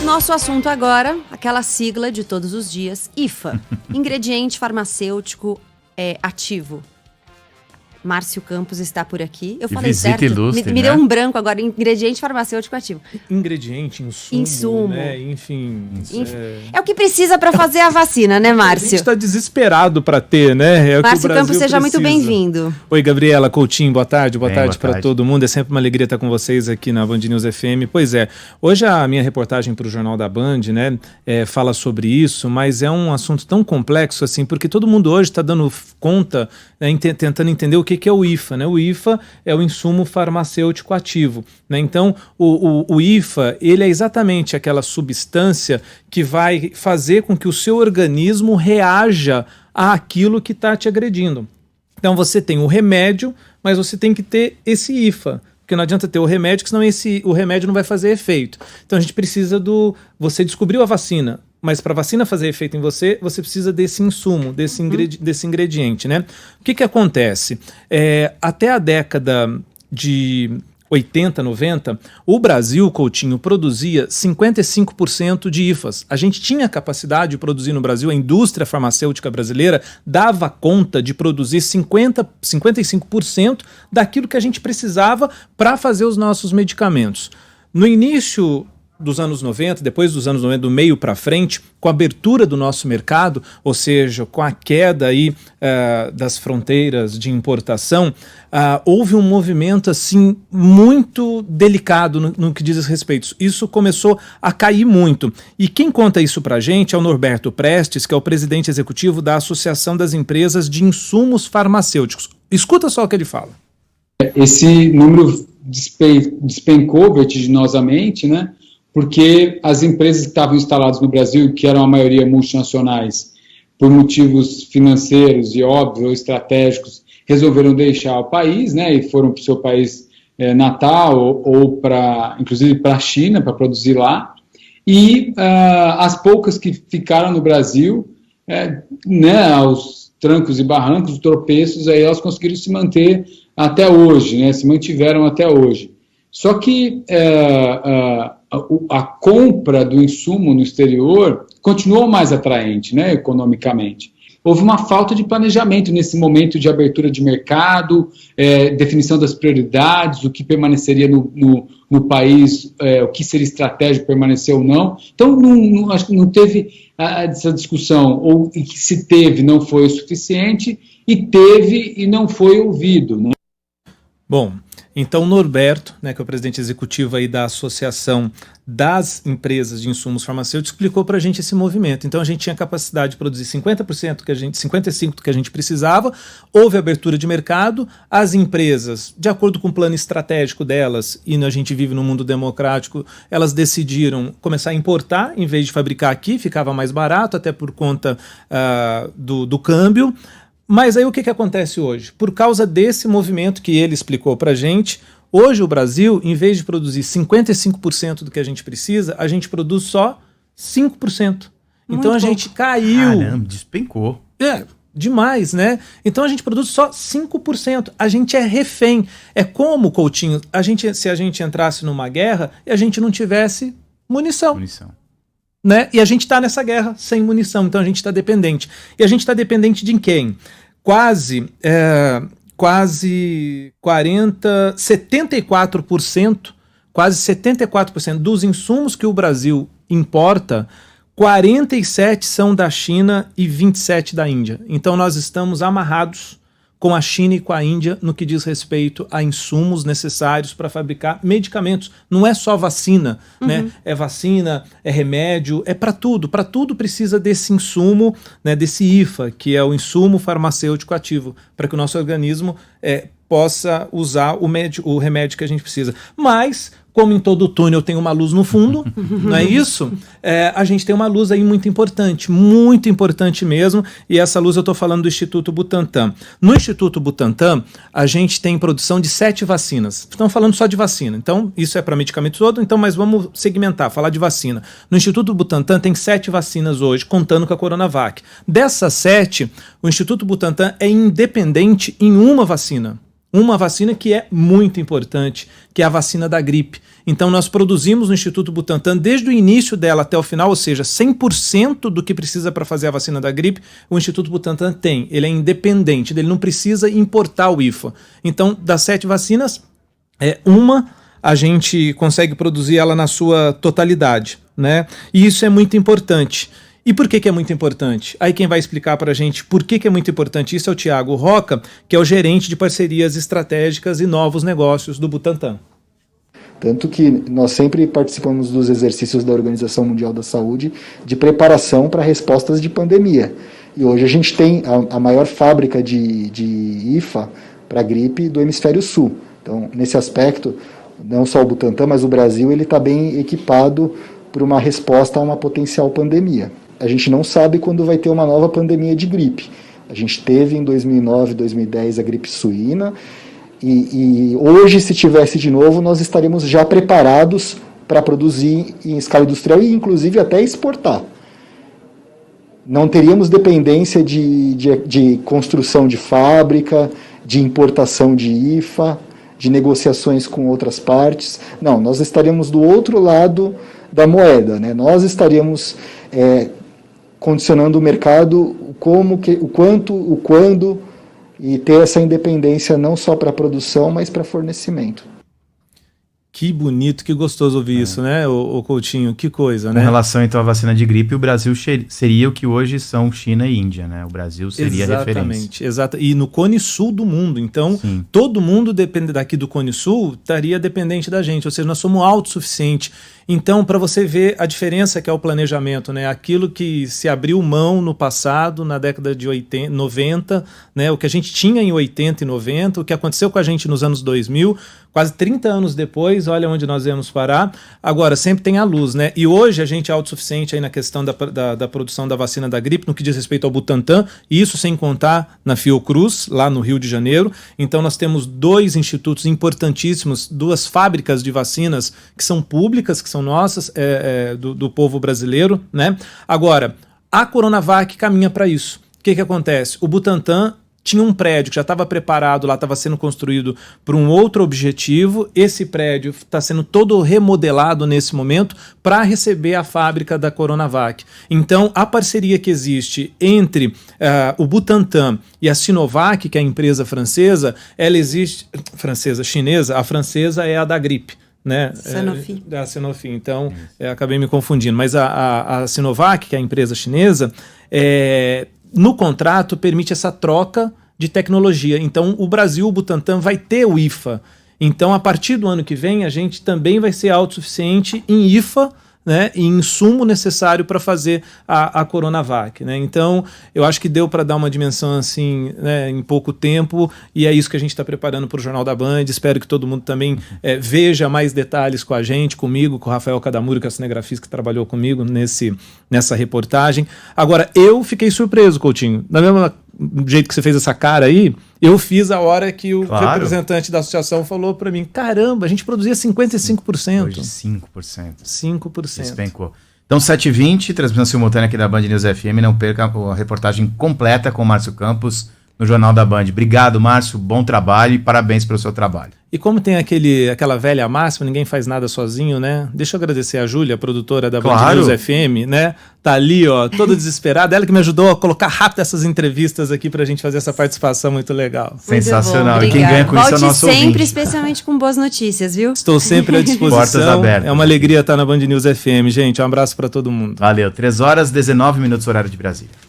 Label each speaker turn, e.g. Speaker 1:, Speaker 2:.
Speaker 1: Nosso assunto agora, aquela sigla de todos os dias, IFA, ingrediente farmacêutico ativo. Márcio Campos está por aqui. Eu falei certo?
Speaker 2: Ilustre,
Speaker 1: me deu um branco agora, ingrediente farmacêutico ativo.
Speaker 3: Ingrediente, insumo. Né? Enfim.
Speaker 1: É o que precisa para fazer a vacina, né, Márcio?
Speaker 3: A gente está desesperado para ter, né? É
Speaker 1: Márcio Campos, seja
Speaker 3: precisa.
Speaker 1: muito bem-vindo.
Speaker 3: Oi, Gabriela Coutinho, boa tarde para todo mundo. É sempre uma alegria estar com vocês aqui na Band News FM. Pois é, hoje a minha reportagem para o Jornal da Band, né, fala sobre isso, mas é um assunto tão complexo assim, porque todo mundo hoje está dando conta, né, tentando entender o que é o IFA, né? O IFA é o insumo farmacêutico ativo, né? Então, o IFA, ele é exatamente aquela substância que vai fazer com que o seu organismo reaja àquilo que está te agredindo. Então, você tem o remédio, mas você tem que ter esse IFA, porque não adianta ter o remédio, que senão o remédio não vai fazer efeito. Então, a gente precisa você descobriu a vacina, mas para a vacina fazer efeito em você, você precisa desse insumo, desse ingrediente, né? O que acontece? Até a década de 80, 90, o Brasil, Coutinho, produzia 55% de IFAs. A gente tinha capacidade de produzir no Brasil, a indústria farmacêutica brasileira dava conta de produzir 55% daquilo que a gente precisava para fazer os nossos medicamentos. No início dos anos 90, depois dos anos 90, do meio para frente, com a abertura do nosso mercado, ou seja, com a queda aí, das fronteiras de importação, houve um movimento assim muito delicado no que diz respeito. Isso começou a cair muito. E quem conta isso para a gente é o Norberto Prestes, que é o presidente executivo da Associação das Empresas de Insumos Farmacêuticos. Escuta só o que ele fala.
Speaker 4: Esse número despencou vertiginosamente, né? Porque as empresas que estavam instaladas no Brasil, que eram a maioria multinacionais, por motivos financeiros e, óbvio, estratégicos, resolveram deixar o país, né, e foram para o seu país natal ou inclusive para a China, para produzir lá. E as poucas que ficaram no Brasil, né, aos trancos e barrancos, os tropeços, aí elas conseguiram se manter até hoje, né, se mantiveram até hoje. Só que a compra do insumo no exterior continuou mais atraente, né, economicamente. Houve uma falta de planejamento nesse momento de abertura de mercado, definição das prioridades, o que permaneceria no país, o que seria estratégico permanecer ou não. Então, acho que não teve essa discussão, ou o que se teve não foi o suficiente, e teve e não foi ouvido, né?
Speaker 3: Bom, então o Norberto, né, que é o presidente executivo aí da Associação das Empresas de Insumos Farmacêuticos, explicou para a gente esse movimento. Então a gente tinha capacidade de produzir 55% do que a gente precisava, houve abertura de mercado, as empresas, de acordo com o plano estratégico delas, e a gente vive num mundo democrático, elas decidiram começar a importar em vez de fabricar aqui, ficava mais barato, até por conta do câmbio. Mas aí o que acontece hoje? Por causa desse movimento que ele explicou para a gente, hoje o Brasil, em vez de produzir 55% do que a gente precisa, a gente produz só 5%. Então a gente caiu.
Speaker 2: Caramba, despencou.
Speaker 3: Demais, né? Então a gente produz só 5%. A gente é refém. É como, Coutinho, se a gente entrasse numa guerra e a gente não tivesse munição. Né? E a gente está nessa guerra sem munição, então a gente está dependente. E a gente está dependente de quem? Quase 74% dos insumos que o Brasil importa, 47 são da China e 27 da Índia. Então nós estamos amarrados com a China e com a Índia no que diz respeito a insumos necessários para fabricar medicamentos. Não é só vacina, né? É vacina, é remédio, é para tudo. Para tudo precisa desse insumo, né, desse IFA, que é o insumo farmacêutico ativo, para que o nosso organismo possa usar o remédio que a gente precisa. Mas, como em todo túnel tem uma luz no fundo, não é isso? A gente tem uma luz aí muito importante mesmo, e essa luz eu estou falando do Instituto Butantan. No Instituto Butantan, a gente tem produção de 7 vacinas. Estamos falando só de vacina, então isso é para medicamento todo, então, mas vamos segmentar, falar de vacina. No Instituto Butantan tem 7 vacinas hoje, contando com a Coronavac. Dessas 7, o Instituto Butantan é independente em uma vacina que é muito importante, que é a vacina da gripe. Então nós produzimos no Instituto Butantan desde o início dela até o final, ou seja, 100% do que precisa para fazer a vacina da gripe, o Instituto Butantan tem. Ele é independente, ele não precisa importar o IFA. Então, das 7 vacinas, uma a gente consegue produzir ela na sua totalidade, né? E isso é muito importante. E por que é muito importante? Aí quem vai explicar para a gente por que é muito importante isso é o Tiago Roca, que é o gerente de parcerias estratégicas e novos negócios do Butantan.
Speaker 2: Tanto que nós sempre participamos dos exercícios da Organização Mundial da Saúde de preparação para respostas de pandemia. E hoje a gente tem a maior fábrica de IFA para gripe do hemisfério sul. Então, nesse aspecto, não só o Butantan, mas o Brasil ele está bem equipado para uma resposta a uma potencial pandemia. A gente não sabe quando vai ter uma nova pandemia de gripe. A gente teve em 2009, 2010 a gripe suína e hoje, se tivesse de novo, nós estaremos já preparados para produzir em escala industrial e inclusive até exportar. Não teríamos dependência de construção de fábrica, de importação de IFA, de negociações com outras partes. Não, nós estaríamos do outro lado da moeda, né? Nós estaríamos condicionando o mercado o quanto, o quando, e ter essa independência não só para produção, mas para fornecimento.
Speaker 3: Que bonito, que gostoso ouvir isso, né, o Coutinho? Que coisa, né?
Speaker 5: Com relação, então, à vacina de gripe, o Brasil seria o que hoje são China e Índia, né? O Brasil seria a referência. Exatamente. E no Cone Sul do mundo. Então, sim, todo mundo depende daqui do Cone Sul, estaria dependente da gente. Ou seja, nós somos autossuficientes. Então, para você ver a diferença que é o planejamento, né? Aquilo que se abriu mão no passado, na década de 90, né? O que a gente tinha em 80 e 90, o que aconteceu com a gente nos anos 2000, quase 30 anos depois, olha onde nós viemos parar. Agora, sempre tem a luz, né? E hoje a gente é autossuficiente aí na questão da produção da vacina da gripe, no que diz respeito ao Butantan, e isso sem contar na Fiocruz, lá no Rio de Janeiro. Então, nós temos 2 institutos importantíssimos, 2 fábricas de vacinas que são públicas, que são nossas, do povo brasileiro, né? Agora, a Coronavac caminha para isso. O que acontece? O Butantan tinha um prédio que já estava preparado lá, estava sendo construído para um outro objetivo. Esse prédio está sendo todo remodelado nesse momento para receber a fábrica da Coronavac. Então, a parceria que existe entre o Butantan e a Sinovac, que é a empresa francesa, ela existe... chinesa, a francesa é a da gripe, né?
Speaker 1: Sanofi.
Speaker 3: Da Sanofi. Então, acabei me confundindo. Mas a Sinovac, que é a empresa chinesa, no contrato permite essa troca de tecnologia. Então, o Brasil, o Butantan, vai ter o IFA. Então, a partir do ano que vem, a gente também vai ser autossuficiente em IFA, né, e insumo necessário para fazer a Coronavac, né? Então, eu acho que deu para dar uma dimensão assim, né, em pouco tempo, e é isso que a gente está preparando para o Jornal da Band. Espero que todo mundo também veja mais detalhes com a gente, comigo, com o Rafael Cadamuro, que é o cinegrafista que trabalhou comigo nessa reportagem. Agora, eu fiquei surpreso, Coutinho. Da mesma jeito que você fez essa cara aí, eu fiz a hora que o representante da associação falou para mim, caramba, a gente produzia 55%.
Speaker 5: Hoje 5%.
Speaker 3: 5%.
Speaker 5: Despencou. Então, 7h20, transmissão simultânea aqui da Band News FM. Não perca a reportagem completa com o Márcio Campos no Jornal da Band. Obrigado, Márcio, bom trabalho e parabéns pelo seu trabalho.
Speaker 3: E como tem aquela velha máxima, ninguém faz nada sozinho, né? Deixa eu agradecer a Júlia, a produtora da Band News FM, né? Tá ali, ó, toda desesperada. Ela que me ajudou a colocar rápido essas entrevistas aqui pra gente fazer essa participação muito legal.
Speaker 5: Sensacional. E quem ganha com isso é o nosso
Speaker 1: sempre,
Speaker 5: ouvinte.
Speaker 1: Especialmente com boas notícias, viu?
Speaker 3: Estou sempre à disposição.
Speaker 5: Portas abertas.
Speaker 3: É uma alegria estar na Band News FM, gente. Um abraço pra todo mundo.
Speaker 5: Valeu. 3h19, horário de Brasília.